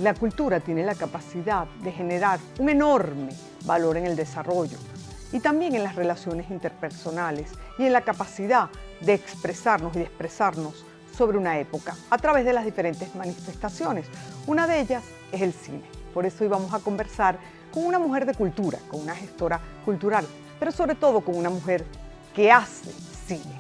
La cultura tiene la capacidad de generar un enorme valor en el desarrollo y también en las relaciones interpersonales y en la capacidad de expresarnos y de expresarnos sobre una época a través de las diferentes manifestaciones. Una de ellas es el cine. Por eso hoy vamos a conversar con una mujer de cultura, con una gestora cultural, pero sobre todo con una mujer que hace cine.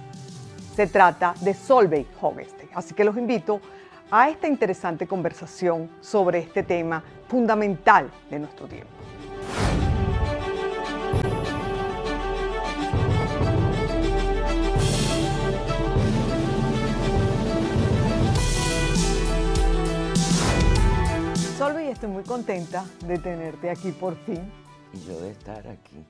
Se trata de Solveig Høgestad. Así que los invito a esta interesante conversación sobre este tema fundamental de nuestro tiempo. Solveig, estoy muy contenta de tenerte aquí por fin. Y yo de estar aquí.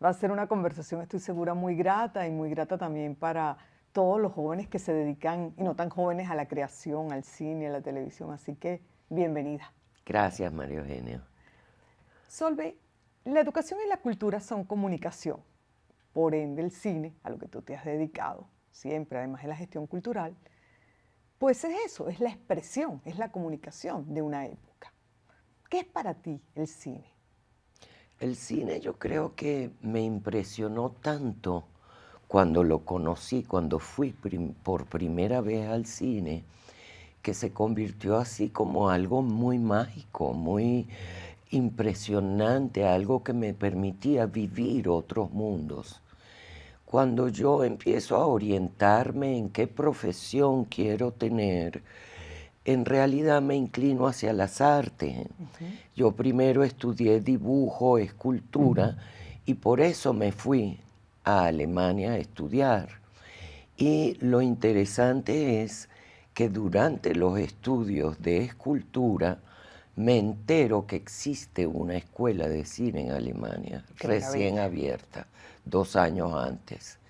Va a ser una conversación, estoy segura, muy grata y muy grata también para todos los jóvenes que se dedican, y no tan jóvenes, a la creación, al cine, a la televisión. Así que, bienvenida. Gracias, María Eugenia. Solveig, la educación y la cultura son comunicación. Por ende, el cine, a lo que tú te has dedicado siempre, además de la gestión cultural, pues es eso, es la expresión, es la comunicación de una época. ¿Qué es para ti el cine? El cine yo creo que me impresionó tanto cuando lo conocí, cuando fui por primera vez al cine, que se convirtió así como algo muy mágico, muy impresionante, algo que me permitía vivir otros mundos. Cuando yo empiezo a orientarme en qué profesión quiero tener, en realidad me inclino hacia las artes. Yo primero estudié dibujo, escultura, y por eso me fui a Alemania a estudiar. Y lo interesante es que durante los estudios de escultura me entero que existe una escuela de cine en Alemania, recién abierta, 2 años antes.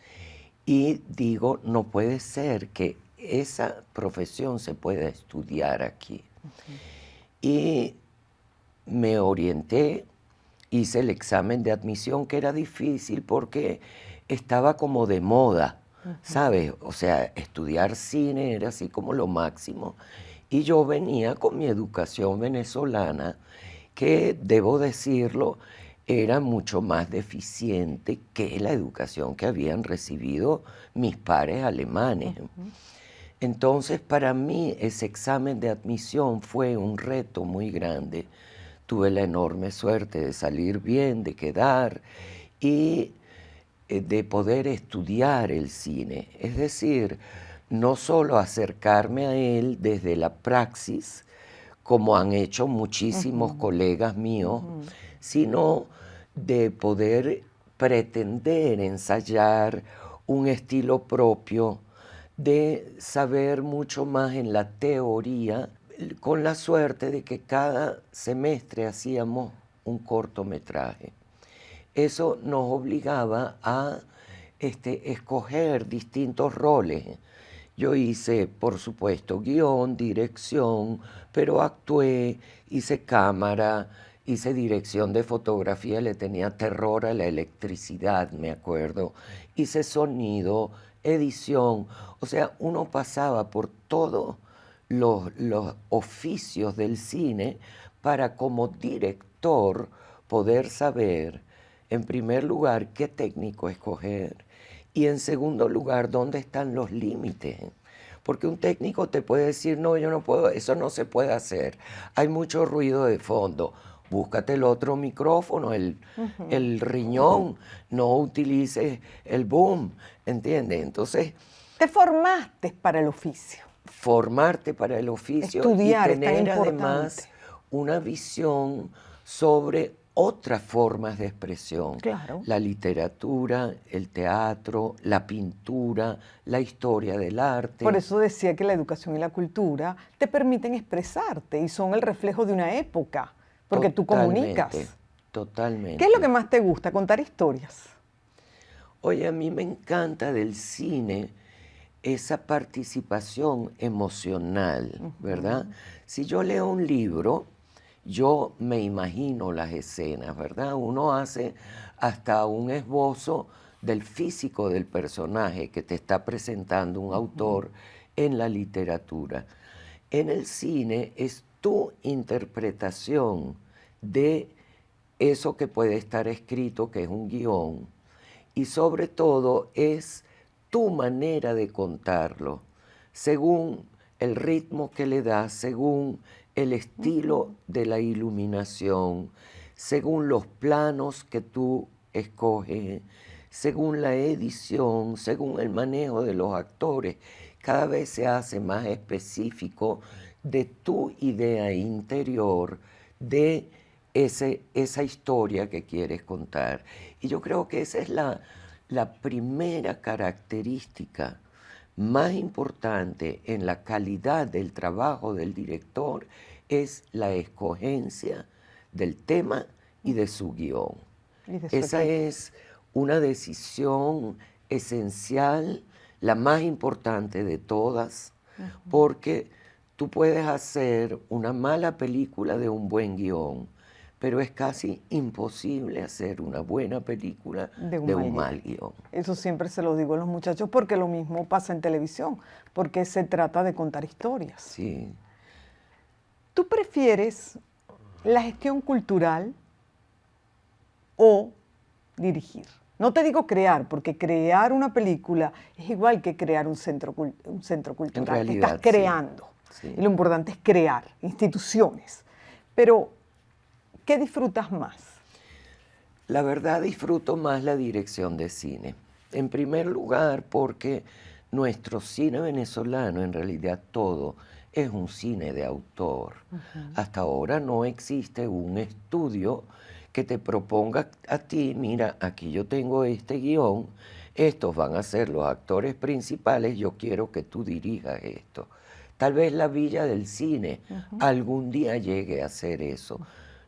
Y digo, no puede ser que esa profesión se pueda estudiar aquí. Y me orienté, hice el examen de admisión, que era difícil porque estaba como de moda, ¿sabes? O sea, estudiar cine era así como lo máximo. Y yo venía con mi educación venezolana, que debo decirlo, era mucho más deficiente que la educación que habían recibido mis pares alemanes. Entonces, para mí, ese examen de admisión fue un reto muy grande. Tuve la enorme suerte de salir bien, de quedar y de poder estudiar el cine. Es decir, no solo acercarme a él desde la praxis, como han hecho muchísimos colegas míos, sino de poder pretender ensayar un estilo propio, de saber mucho más en la teoría, con la suerte de que cada semestre hacíamos un cortometraje. Eso nos obligaba a escoger distintos roles. Yo hice, por supuesto, guión, dirección, pero actué, hice cámara, hice dirección de fotografía, le tenía terror a la electricidad, me acuerdo. Hice sonido, edición, o sea, uno pasaba por todos los oficios del cine para como director poder saber, en primer lugar, qué técnico escoger y en segundo lugar, dónde están los límites. Porque un técnico te puede decir, no, yo no puedo, eso no se puede hacer, hay mucho ruido de fondo. Búscate el otro micrófono, el riñón, no utilices el boom, ¿entiendes? Entonces, te formaste para el oficio. Formarte para el oficio. Estudiar, y tener es tan importante. Además una visión sobre otras formas de expresión. Claro. La literatura, el teatro, la pintura, la historia del arte. Por eso decía que la educación y la cultura te permiten expresarte y son el reflejo de una época, porque tú comunicas. Totalmente. ¿Qué es lo que más te gusta? Contar historias. Oye, a mí me encanta del cine esa participación emocional, ¿verdad? Si yo leo un libro, yo me imagino las escenas, ¿verdad? Uno hace hasta un esbozo del físico del personaje que te está presentando un autor en la literatura. En el cine es tu interpretación de eso que puede estar escrito, que es un guión, y sobre todo es tu manera de contarlo, según el ritmo que le das, según el estilo de la iluminación, según los planos que tú escoges, según la edición, según el manejo de los actores. Cada vez se hace más específico de tu idea interior, de esa historia que quieres contar. Y yo creo que esa es la primera característica más importante en la calidad del trabajo del director, es la escogencia del tema y de su guión. Esa es una decisión esencial, la más importante de todas, porque tú puedes hacer una mala película de un buen guión, pero es casi imposible hacer una buena película de un mal guión. Eso siempre se lo digo a los muchachos, porque lo mismo pasa en televisión, porque se trata de contar historias. Sí. ¿Tú prefieres la gestión cultural o dirigir? No te digo crear, porque crear una película es igual que crear un centro cultural. En realidad, estás creando. Sí. Y lo importante es crear instituciones. Pero, ¿qué disfrutas más? La verdad, disfruto más la dirección de cine. En primer lugar, porque nuestro cine venezolano, en realidad todo, es un cine de autor. Hasta ahora no existe un estudio que te proponga a ti, mira, aquí yo tengo este guión, estos van a ser los actores principales, yo quiero que tú dirijas esto. Tal vez la Villa del Cine algún día llegue a hacer eso.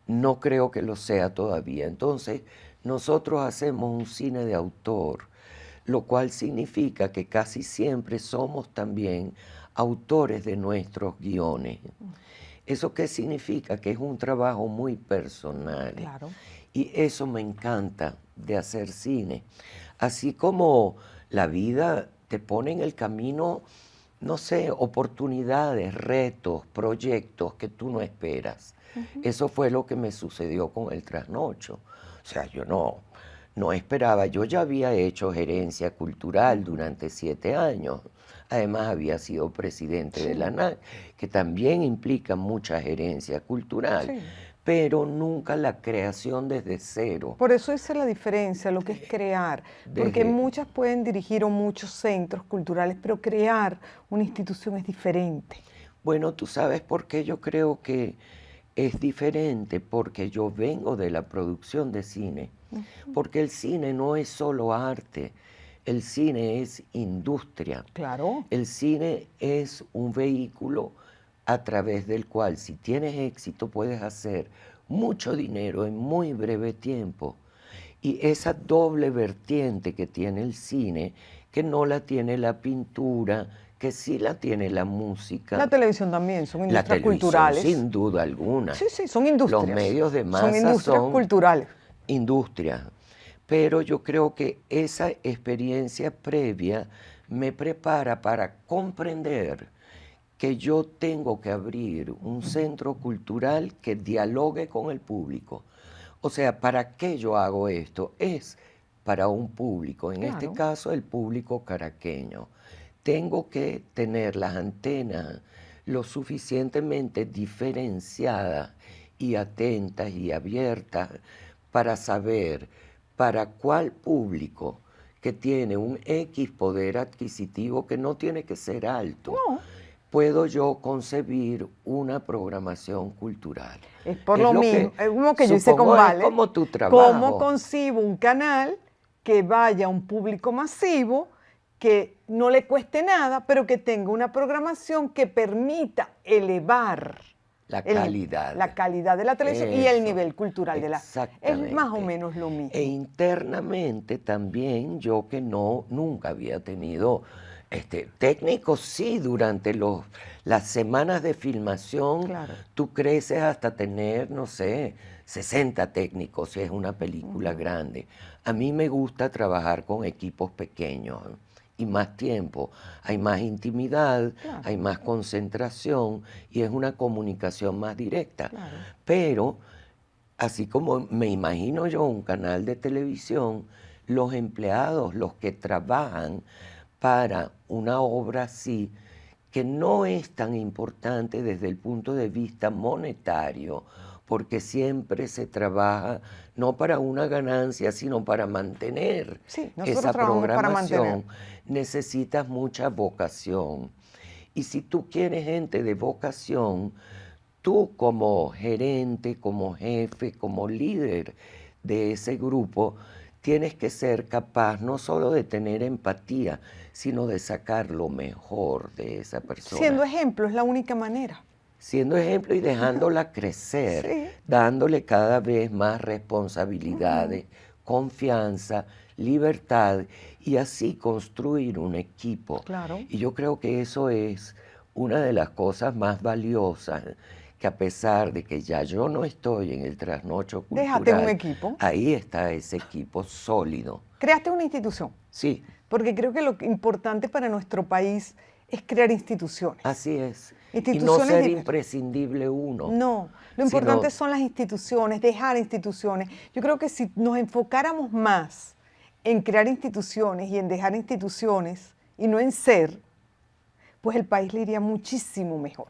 No creo que lo sea todavía. Entonces, nosotros hacemos un cine de autor, lo cual significa que casi siempre somos también autores de nuestros guiones. ¿Eso qué significa? Que es un trabajo muy personal. Claro. Y eso me encanta de hacer cine. Así como la vida te pone en el camino, no sé, oportunidades, retos, proyectos que tú no esperas. Eso fue lo que me sucedió con El Trasnocho. O sea, yo no esperaba. Yo ya había hecho gerencia cultural durante 7 años. Además, había sido presidente de la ANAC, que también implica mucha gerencia cultural. Sí. Pero nunca la creación desde cero. Por eso esa es la diferencia, lo que es crear. Porque muchas pueden dirigir o muchos centros culturales, pero crear una institución es diferente. Bueno, tú sabes por qué yo creo que es diferente, porque yo vengo de la producción de cine. Porque el cine no es solo arte, el cine es industria. Claro. El cine es un vehículo a través del cual, si tienes éxito, puedes hacer mucho dinero en muy breve tiempo. Y esa doble vertiente que tiene el cine, que no la tiene la pintura, que sí la tiene la música. La televisión también, son industrias la televisión, culturales. sin duda alguna. Sí, sí, son industrias. Los medios de masa son industrias culturales. Industrias. Pero yo creo que esa experiencia previa me prepara para comprender que yo tengo que abrir un centro cultural que dialogue con el público. O sea, ¿para qué yo hago esto? Es para un público, en este caso el público caraqueño. Tengo que tener las antenas lo suficientemente diferenciadas y atentas y abiertas para saber para cuál público que tiene un X poder adquisitivo, que no tiene que ser alto, puedo yo concebir una programación cultural. Es por lo mismo, es como que yo hice con Vale. Como tu trabajo. ¿Cómo concibo un canal que vaya a un público masivo, que no le cueste nada, pero que tenga una programación que permita elevar la calidad de la televisión y el nivel cultural de la... Es más o menos lo mismo. E internamente también, yo que nunca había tenido técnicos, sí, durante las semanas de filmación, tú creces hasta tener, no sé, 60 técnicos, si es una película grande. A mí me gusta trabajar con equipos pequeños y más tiempo. Hay más intimidad, Claro. hay más concentración y es una comunicación más directa. Claro. Pero, así como me imagino yo un canal de televisión, los empleados, los que trabajan para una obra así, que no es tan importante desde el punto de vista monetario, porque siempre se trabaja no para una ganancia, sino para mantener Sí, nosotros esa trabajamos para mantener. programación. Necesitas mucha vocación. Y si tú quieres gente de vocación, tú como gerente, como jefe, como líder de ese grupo, tienes que ser capaz no solo de tener empatía, sino de sacar lo mejor de esa persona. Siendo ejemplo es la única manera. Siendo ejemplo y dejándola crecer, Sí. dándole cada vez más responsabilidades, confianza, libertad y así construir un equipo. Claro. Y yo creo que eso es una de las cosas más valiosas, que a pesar de que ya yo no estoy en el trasnocho cultural, Déjate un equipo. ahí está ese equipo sólido. Creaste una institución, Sí, porque creo que lo importante para nuestro país es crear instituciones. así es. Y no Instituciones ser diversas. imprescindible uno. No, lo sino- importante son las instituciones, dejar instituciones. Yo creo que si nos enfocáramos más en crear instituciones y en dejar instituciones y no en ser, pues el país le iría muchísimo mejor.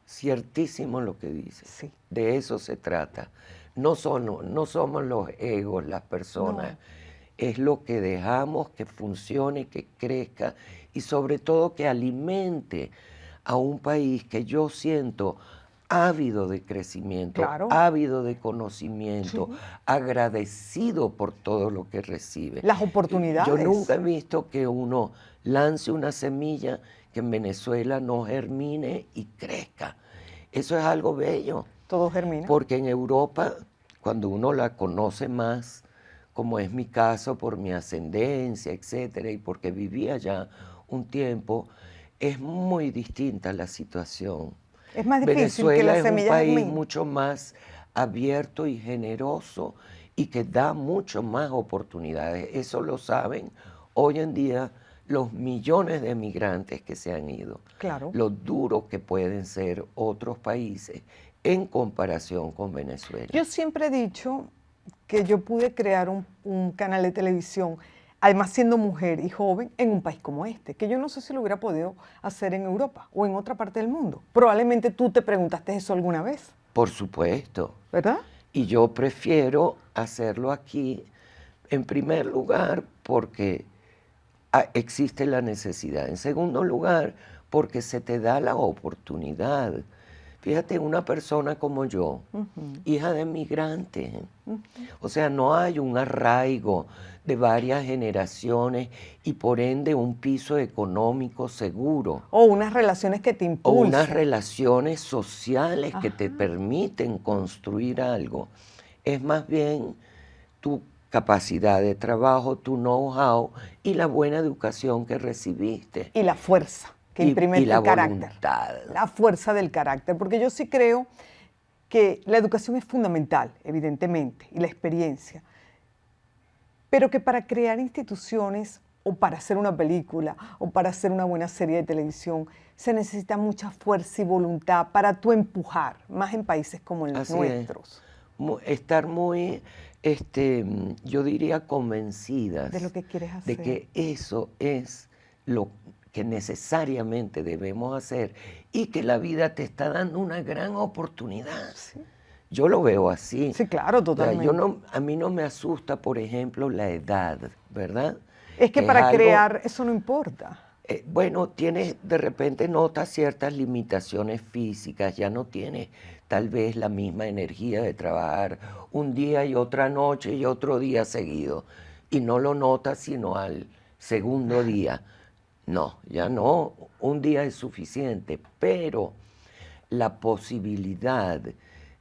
Ciertísimo lo que dices. Sí. De eso se trata. No somos los egos, las personas. No. Es lo que dejamos que funcione, que crezca y sobre todo que alimente a un país que yo siento ávido de crecimiento, Claro. ávido de conocimiento, Sí. agradecido por todo lo que recibe. Las oportunidades. Yo nunca he visto que uno lance una semilla que en Venezuela no germine y crezca. Eso es algo bello, Todo germina. porque en Europa, cuando uno la conoce más, como es mi caso por mi ascendencia, etcétera, y porque vivía allá un tiempo, es muy distinta la situación. Es más difícil que Venezuela las es un semillas país germinen. mucho más abierto y generoso y que da mucho más oportunidades. Eso lo saben hoy en día los millones de migrantes que se han ido. Claro. Lo duros que pueden ser otros países en comparación con Venezuela. Yo siempre he dicho que yo pude crear un canal de televisión, además siendo mujer y joven, en un país como este, que yo no sé si lo hubiera podido hacer en Europa o en otra parte del mundo. Probablemente tú te preguntaste eso alguna vez, Por supuesto. ¿verdad? Y yo prefiero hacerlo aquí, en primer lugar, porque existe la necesidad. En segundo lugar, porque se te da la oportunidad. Fíjate, una persona como yo, hija de migrante, o sea, no hay un arraigo de varias generaciones y por ende un piso económico seguro. O unas relaciones que te O impulsan. unas relaciones sociales que te Ajá. permiten construir algo. Es más bien tu capacidad de trabajo, tu know-how y la buena educación que recibiste. Y la fuerza que imprime y la el carácter. voluntad. La fuerza del carácter, porque yo sí creo que la educación es fundamental, evidentemente, y la experiencia, pero que para crear instituciones o para hacer una película o para hacer una buena serie de televisión se necesita mucha fuerza y voluntad para tú empujar, más en países como los Así es. nuestros. Estar muy, yo diría, convencidas De lo que quieres de hacer. que eso es lo que necesariamente debemos hacer y que la vida te está dando una gran oportunidad. Sí. Yo lo veo así. Sí, claro, O sea, totalmente. a mí no me asusta, por ejemplo, la edad, ¿verdad? Es que Es para algo- crear eso no importa. Bueno, tienes, de repente notas ciertas limitaciones físicas, ya no tienes tal vez la misma energía de trabajar un día y otra noche y otro día seguido. Y no lo notas sino al segundo día. No, ya no, un día es suficiente, pero la posibilidad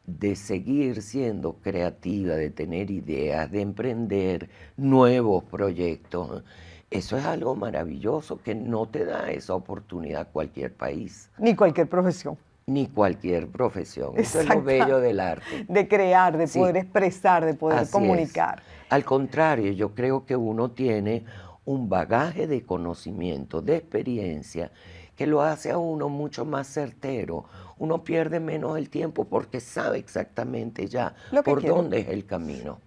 de seguir siendo creativa, de tener ideas, de emprender nuevos proyectos, eso es algo maravilloso que no te da esa oportunidad cualquier país, Ni cualquier profesión. ni cualquier profesión. Eso es lo Exacta. bello del arte. De crear, de Sí. poder expresar, de poder Así es. comunicar. Al contrario, yo creo que uno tiene un bagaje de conocimiento, de experiencia, que lo hace a uno mucho más certero. Uno pierde menos el tiempo porque sabe exactamente ya Lo que por quiere. dónde es el camino.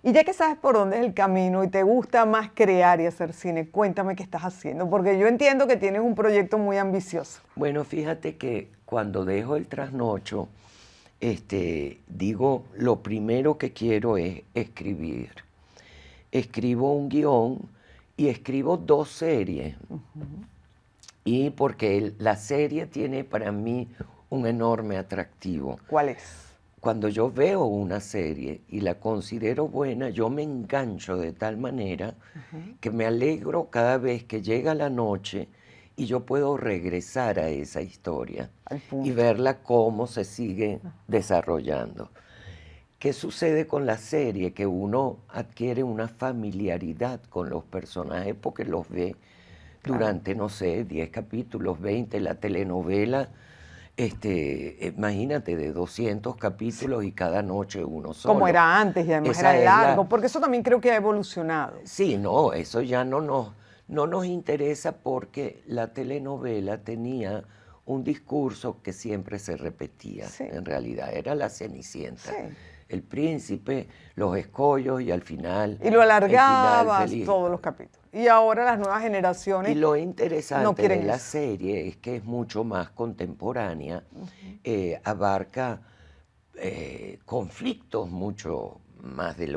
Y ya que sabes por dónde es el camino y te gusta más crear y hacer cine, cuéntame qué estás haciendo, porque yo entiendo que tienes un proyecto muy ambicioso. Bueno, fíjate que cuando dejo el trasnocho, digo, lo primero que quiero es escribir. Escribo un guión y escribo 2 series. Y porque la serie tiene para mí un enorme atractivo. ¿Cuál es? Cuando yo veo una serie y la considero buena, yo me engancho de tal manera que me alegro cada vez que llega la noche y yo puedo regresar a esa historia Al punto. y verla cómo se sigue desarrollando. ¿Qué sucede con la serie? Que uno adquiere una familiaridad con los personajes porque los ve durante, no sé, 10 capítulos, 20, la telenovela. Imagínate, de 200 capítulos y cada noche uno solo. Como era antes y además Esa era es largo, porque eso también creo que ha evolucionado. Sí, no, eso ya no nos interesa porque la telenovela tenía un discurso que siempre se repetía, Sí. en realidad, era la Cenicienta. Sí. El príncipe, los escollos y al final Y lo el final alargabas feliz. todos los capítulos. Y ahora las nuevas generaciones Y lo no interesante quieren de la eso. serie es que es mucho más contemporánea, abarca conflictos mucho más de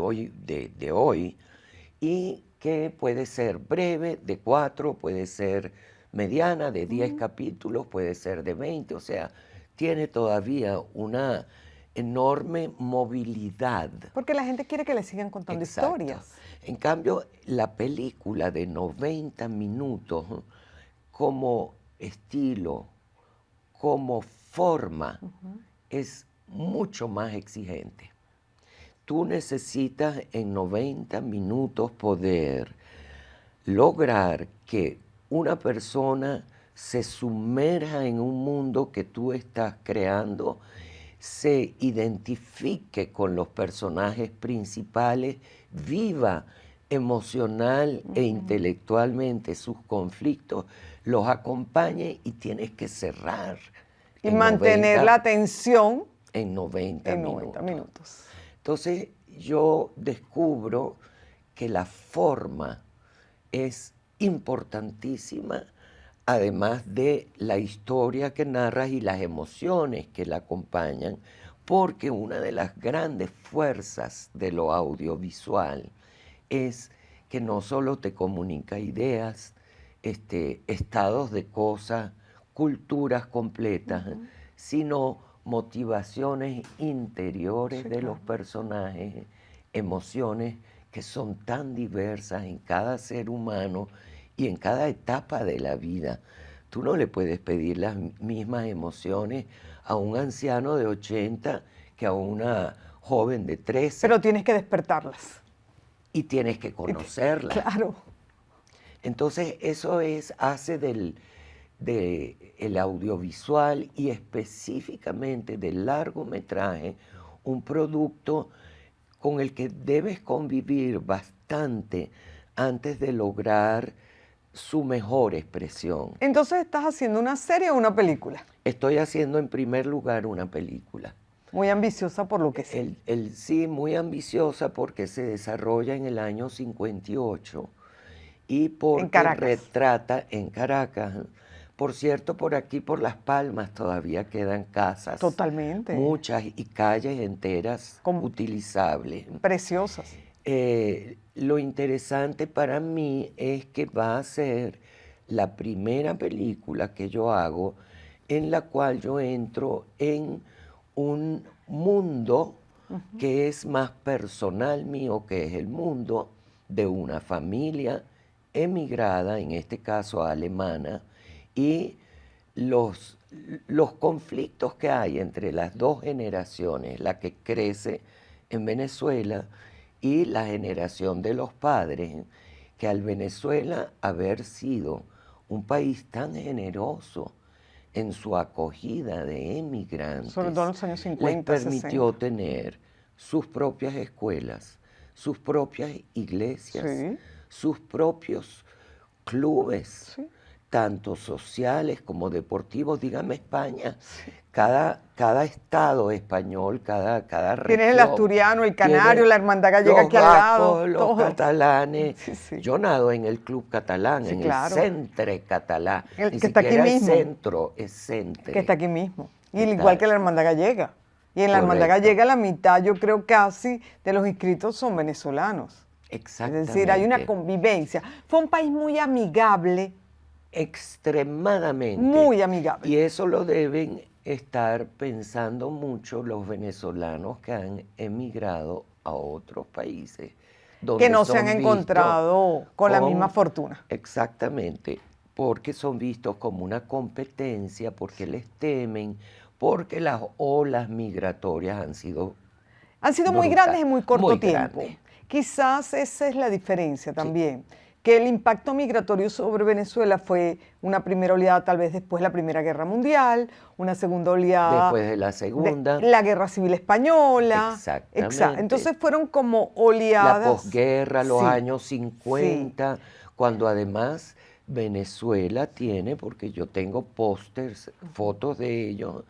hoy, y que puede ser breve, de 4, puede ser mediana, de 10 capítulos, puede ser de 20, o sea, tiene todavía una enorme movilidad. Porque la gente quiere que le sigan contando Exacto. historias. En cambio, la película de 90 minutos, como estilo, como forma, es mucho más exigente. Tú necesitas en 90 minutos poder lograr que una persona se sumerja en un mundo que tú estás creando, se identifique con los personajes principales, viva emocional e intelectualmente sus conflictos, los acompañe y tienes que cerrar Y en mantener 90 la atención en 90 en minutos. 90 minutos. Entonces yo descubro que la forma es importantísima, además de la historia que narras y las emociones que la acompañan, porque una de las grandes fuerzas de lo audiovisual es que no solo te comunica ideas, estados de cosas, culturas completas, sino motivaciones interiores Sí, de claro. los personajes, emociones que son tan diversas en cada ser humano y en cada etapa de la vida. Tú no le puedes pedir las mismas emociones a un anciano de 80 que a una joven de 13. Pero tienes que despertarlas. Y tienes que conocerla. Claro. Entonces eso hace el audiovisual y específicamente del largometraje un producto con el que debes convivir bastante antes de lograr su mejor expresión. Entonces, ¿estás haciendo una serie o una película? Estoy haciendo en primer lugar una película. Muy ambiciosa por lo que sé. Sí, muy ambiciosa porque se desarrolla en el año 58 y porque Caracas. retrata en Caracas. Por cierto, por aquí, por Las Palmas, todavía quedan casas. Totalmente. Muchas y calles enteras utilizables. Preciosas. Lo interesante para mí es que va a ser la primera película que yo hago en la cual yo entro en un mundo que es más personal mío, que es el mundo de una familia emigrada, en este caso alemana, y los conflictos que hay entre las dos generaciones, la que crece en Venezuela y la generación de los padres, que al Venezuela haber sido un país tan generoso en su acogida de emigrantes, Sobre todo en los años 50, les permitió 60. tener sus propias escuelas, sus propias iglesias, Sí. sus propios clubes, Sí. tanto sociales como deportivos. Dígame España, cada estado español, cada Tienes el región asturiano, el canario, tiene la hermandad gallega los aquí al lado, vascos, los todo. catalanes. Sí, sí. Yo nado en el club catalán, Sí, en el claro. Centre Catalá. El Ni que está aquí siquiera es mismo. centro, es centre. Que está aquí mismo. Y Está- igual que la hermandad gallega. Y en la hermandad Correcto. gallega la mitad, yo creo casi, de los inscritos son venezolanos. Es Exactamente. decir, hay una convivencia. Fue un país muy amigable, Extremadamente. muy amigable. Y eso lo deben estar pensando mucho los venezolanos que han emigrado a otros países. Donde que no se son han vistos encontrado con la misma fortuna. Exactamente, porque son vistos como una competencia, porque les temen, porque las olas migratorias han sido Han sido muy brutal, grandes en muy corto muy tiempo. grandes. Quizás esa es la diferencia también, que el impacto migratorio sobre Venezuela fue una primera oleada, tal vez después de la Primera Guerra Mundial, una segunda oleada Después de la segunda. la Guerra Civil Española. Exactamente. Entonces fueron como La oleadas. posguerra, los Sí, años 50, cuando además Venezuela tiene, porque yo tengo pósters, fotos de ellos,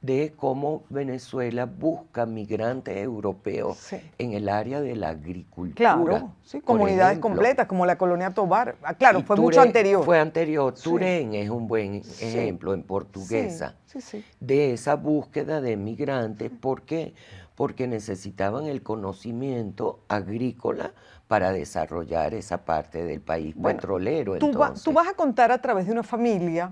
de cómo Venezuela busca migrantes europeos Sí. en el área de la agricultura. Claro, sí, por comunidades ejemplo. completas, como la colonia Tovar. Claro, Y fue mucho anterior. Fue anterior. Sí. Turén es un buen Sí. ejemplo en portuguesa Sí, sí, sí. de esa búsqueda de migrantes. ¿Por qué? Porque necesitaban el conocimiento agrícola para desarrollar esa parte del país petrolero. Entonces, Tú vas a contar a través de una familia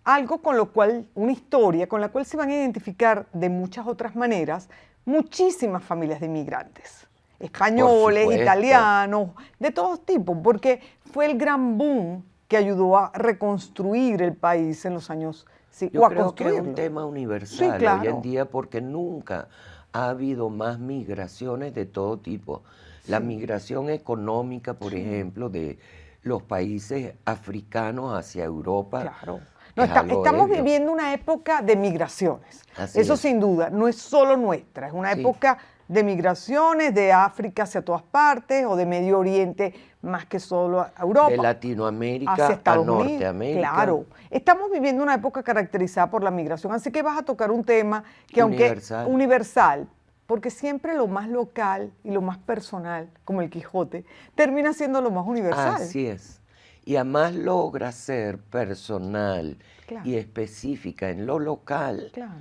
algo con lo cual, una historia con la cual se van a identificar de muchas otras maneras muchísimas familias de inmigrantes, españoles, supuesto. italianos, de todos tipos, porque fue el gran boom que ayudó a reconstruir el país en los años, yo o a creo que es un construirlo. tema universal Sí, claro. hoy en día porque nunca ha habido más migraciones de todo tipo. La migración económica, por ejemplo, de los países africanos hacia Europa. Claro. es algo Estamos ebrio. viviendo una época de migraciones. Así Eso es. sin duda, no es solo nuestra, es una Sí. época de migraciones de África hacia todas partes o de Medio Oriente más que solo a Europa. De Latinoamérica hacia a Estados Unidos. Norteamérica. Claro, estamos viviendo una época caracterizada por la migración, así que vas a tocar un tema que Universal. aunque universal, porque siempre lo más local y lo más personal, como el Quijote, termina siendo lo más universal. Así es. Y además logra ser personal Claro. y específica en lo local Claro.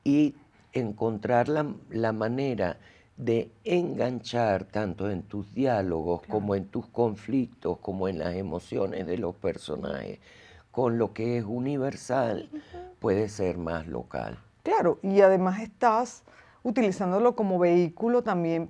y encontrar la manera de enganchar tanto en tus diálogos como en tus conflictos, como en las emociones de los personajes, con lo que es universal, puede ser más local. Claro, y además estás utilizándolo como vehículo también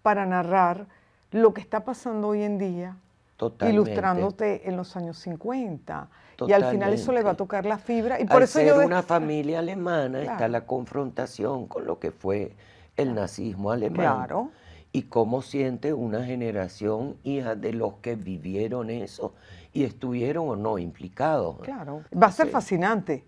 para narrar lo que está pasando hoy en día, Totalmente. ilustrándote en los años 50. Y al final eso le va a Totalmente. tocar la fibra. Y por Al eso ser yo una familia alemana está Claro. la confrontación con lo que fue el nazismo alemán. Claro. Y cómo siente una generación hija de los que vivieron eso y estuvieron o no implicados. Claro. Va a ser Sí. fascinante.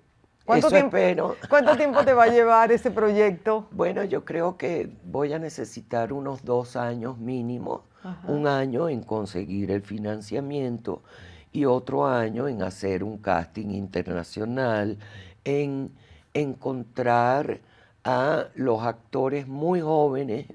Eso espero. ¿Cuánto tiempo te va a llevar ese proyecto? Bueno, yo creo que voy a necesitar unos 2 años mínimo, un año en conseguir el financiamiento y otro año en hacer un casting internacional, en encontrar a los actores muy jóvenes,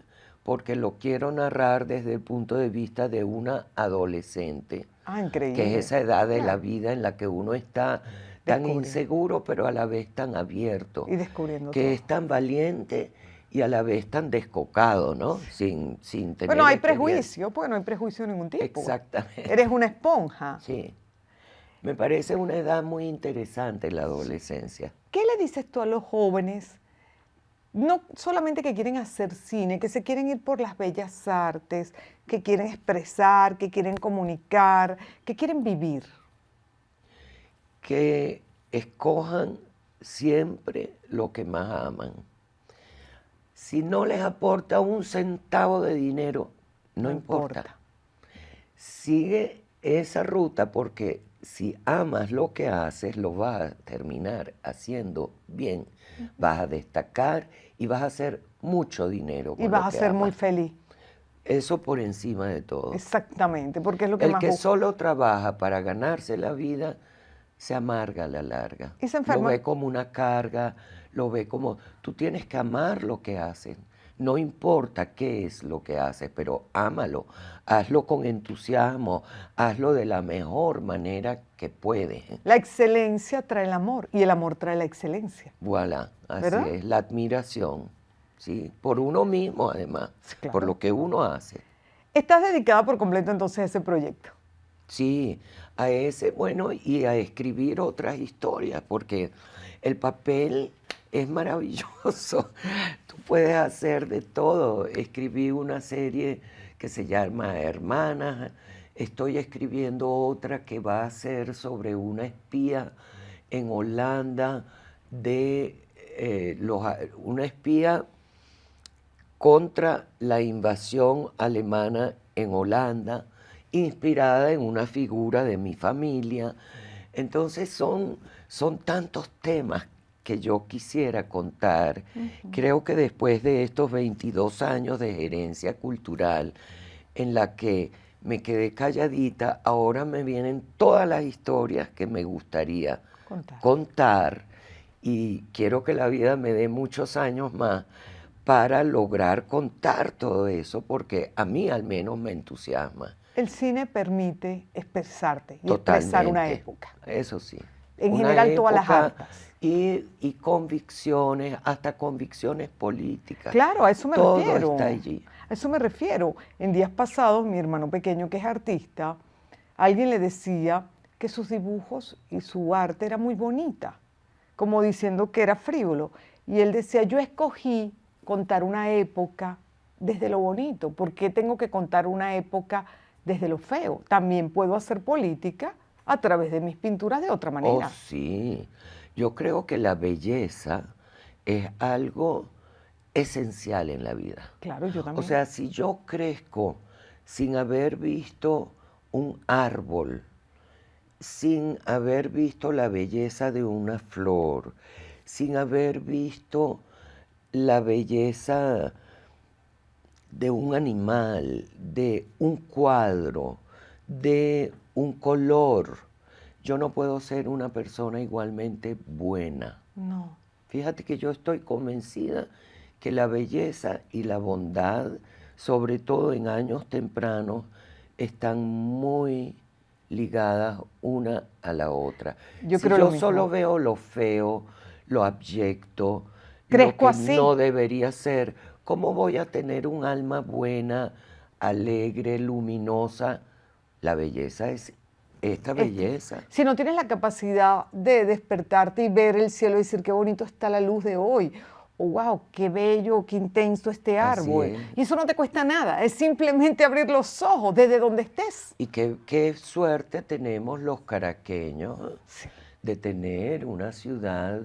porque lo quiero narrar desde el punto de vista de una adolescente, Ah, increíble. que es esa edad de la Claro. vida en la que uno está tan Descubriendo. inseguro, pero a la vez tan abierto, Y descubriendo que todo. es tan valiente y a la vez tan descocado, ¿no? Sin tener Bueno, hay experiencia. prejuicio, porque no hay prejuicio de ningún tipo. Exactamente. Eres una esponja. Sí. Me parece una edad muy interesante la adolescencia. ¿Qué le dices tú a los jóvenes? No solamente que quieren hacer cine, que se quieren ir por las bellas artes, que quieren expresar, que quieren comunicar, que quieren vivir. Que escojan siempre lo que más aman. Si no les aporta un centavo de dinero, no importa. Sigue esa ruta porque si amas lo que haces, lo vas a terminar haciendo bien. Vas a destacar y vas a hacer mucho dinero con Y lo vas a que ser muy amas. feliz. Eso por encima de todo. Exactamente, porque es lo que El más que busca. solo trabaja para ganarse la vida se amarga a la larga. Y se Lo enferma. ve como una carga, lo ve como... Tú tienes que amar lo que haces. No importa qué es lo que haces, pero ámalo. Hazlo con entusiasmo, hazlo de la mejor manera que puedes. La excelencia trae el amor y el amor trae la excelencia. Voilà, así ¿Verdad? es, la admiración, ¿sí? Por uno mismo además, Sí, por claro. lo que uno hace. Estás dedicada por completo entonces a ese proyecto. Sí, a ese, bueno, y a escribir otras historias, porque el papel es maravilloso. Tú puedes hacer de todo. Escribí una serie que se llama Hermanas. Estoy escribiendo otra que va a ser sobre una espía en Holanda una espía contra la invasión alemana en Holanda, inspirada en una figura de mi familia. Entonces son tantos temas que yo quisiera contar. Creo que después de estos 22 años de gerencia cultural, en la que me quedé calladita, ahora me vienen todas las historias que me gustaría Contar. contar, y quiero que la vida me dé muchos años más para lograr contar todo eso, porque a mí al menos me entusiasma El cine permite expresarte y expresar una totalmente. época. Eso sí, En una general todas las época artes. y convicciones, hasta convicciones políticas. Claro, a eso me Todo refiero. está allí. A eso me refiero. En días pasados, mi hermano pequeño, que es artista, alguien le decía que sus dibujos y su arte era muy bonita, como diciendo que era frívolo. Y él decía, yo escogí contar una época desde lo bonito. ¿Por qué tengo que contar una época desde lo feo? También puedo hacer política a través de mis pinturas de otra Oh, manera. sí. Yo creo que la belleza es algo esencial en la vida. Claro, yo O también. sea, si yo crezco sin haber visto un árbol, sin haber visto la belleza de una flor, sin haber visto la belleza de un animal, de un cuadro, de un color, yo no puedo ser una persona igualmente buena. No. Fíjate que yo estoy convencida que la belleza y la bondad, sobre todo en años tempranos, están muy ligadas una a la otra. Yo Si creo lo yo solo mismo. veo lo feo, lo abyecto, lo Crezco que así. no debería ser, ¿cómo voy a tener un alma buena, alegre, luminosa? La belleza es esta belleza. Si no tienes la capacidad de despertarte y ver el cielo y decir qué bonito está la luz de hoy, o wow, qué bello, qué intenso este Así árbol. es. Y eso no te cuesta nada, es simplemente abrir los ojos desde donde estés. Y qué suerte tenemos los caraqueños Sí. de tener una ciudad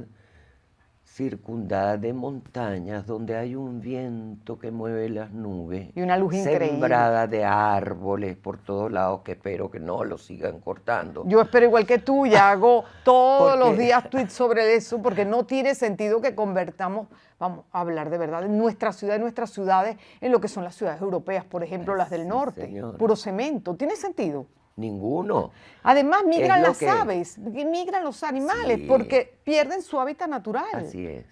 circundada de montañas donde hay un viento que mueve las nubes, Y una luz increíble. sembrada de árboles por todos lados, que espero que no lo sigan cortando. Yo espero igual que tú y hago todos los Porque- días tweets sobre eso, porque no tiene sentido que convertamos, vamos a hablar de verdad, nuestra ciudad y nuestras ciudades en lo que son las ciudades europeas, por ejemplo, las del Sí, norte, señor. puro cemento. ¿Tiene sentido? Ninguno. Además, migran Es lo las que- aves, migran los animales, Sí. porque pierden su hábitat natural. Así es.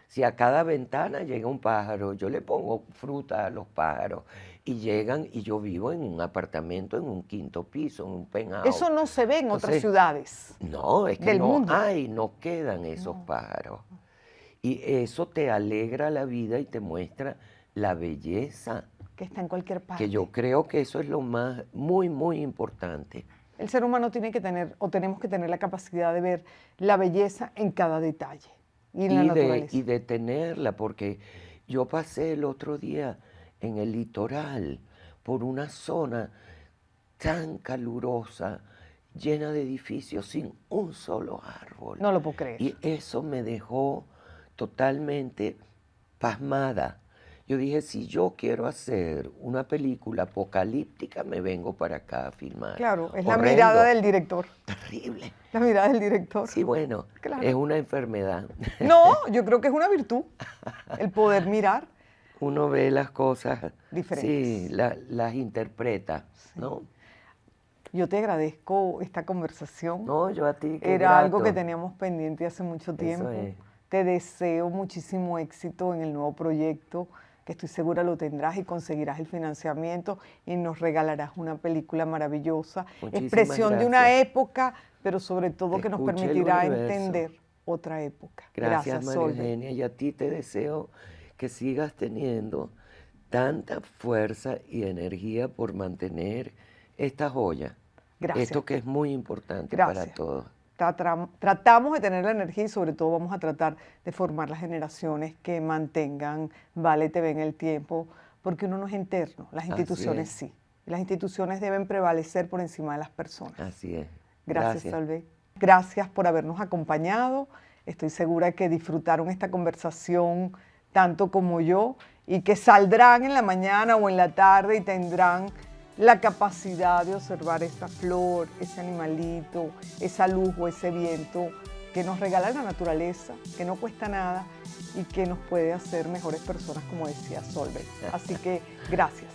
Si a cada ventana llega un pájaro, yo le pongo fruta a los pájaros y llegan, y yo vivo en un apartamento en un quinto piso, en un penthouse. Eso no se ve en otras Entonces, ciudades. No, es que del no mundo. hay, no quedan esos pájaros. Y eso te alegra la vida y te muestra la belleza, Que está en cualquier parte. que yo creo que eso es lo más, muy, muy importante. El ser humano tiene que tener, o tenemos que tener la capacidad de ver la belleza en cada detalle y en la naturaleza. Y de tenerla, porque yo pasé el otro día en el litoral por una zona tan calurosa, llena de edificios, sin un solo árbol. No lo puedo creer. Y eso me dejó totalmente pasmada. Yo dije, si yo quiero hacer una película apocalíptica, me vengo para acá a filmar. Claro, es la Horrendo, mirada del director. terrible. La mirada del director. Sí, bueno, Claro. es una enfermedad. No, yo creo que es una virtud el poder mirar. uno ve las cosas, diferentes. sí, las interpreta, Sí. ¿no? Yo te agradezco esta conversación. No, yo a ti, qué Era algo que grato. teníamos pendiente hace mucho Eso tiempo. es. Te deseo muchísimo éxito en el nuevo proyecto, que estoy segura lo tendrás y conseguirás el financiamiento y nos regalarás una película maravillosa, Muchísimas expresión de una gracias. época, pero sobre todo Que que nos escuche el permitirá universo. entender otra época. Gracias, María Solveig. Eugenia, y a ti te deseo que sigas teniendo tanta fuerza y energía por mantener esta joya. Gracias. Esto que es muy importante para Gracias. todos. Tratamos de tener la energía y sobre todo vamos a tratar de formar las generaciones que mantengan Vale TV en el tiempo, porque uno no es eterno, las instituciones es. sí. Y las instituciones deben prevalecer por encima de las personas. Así es. Gracias, Solveig. Gracias por habernos acompañado. Estoy segura que disfrutaron esta conversación tanto como yo y que saldrán en la mañana o en la tarde y tendrán la capacidad de observar esta flor, ese animalito, esa luz o ese viento que nos regala la naturaleza, que no cuesta nada y que nos puede hacer mejores personas, como decía Solveig. Así que gracias.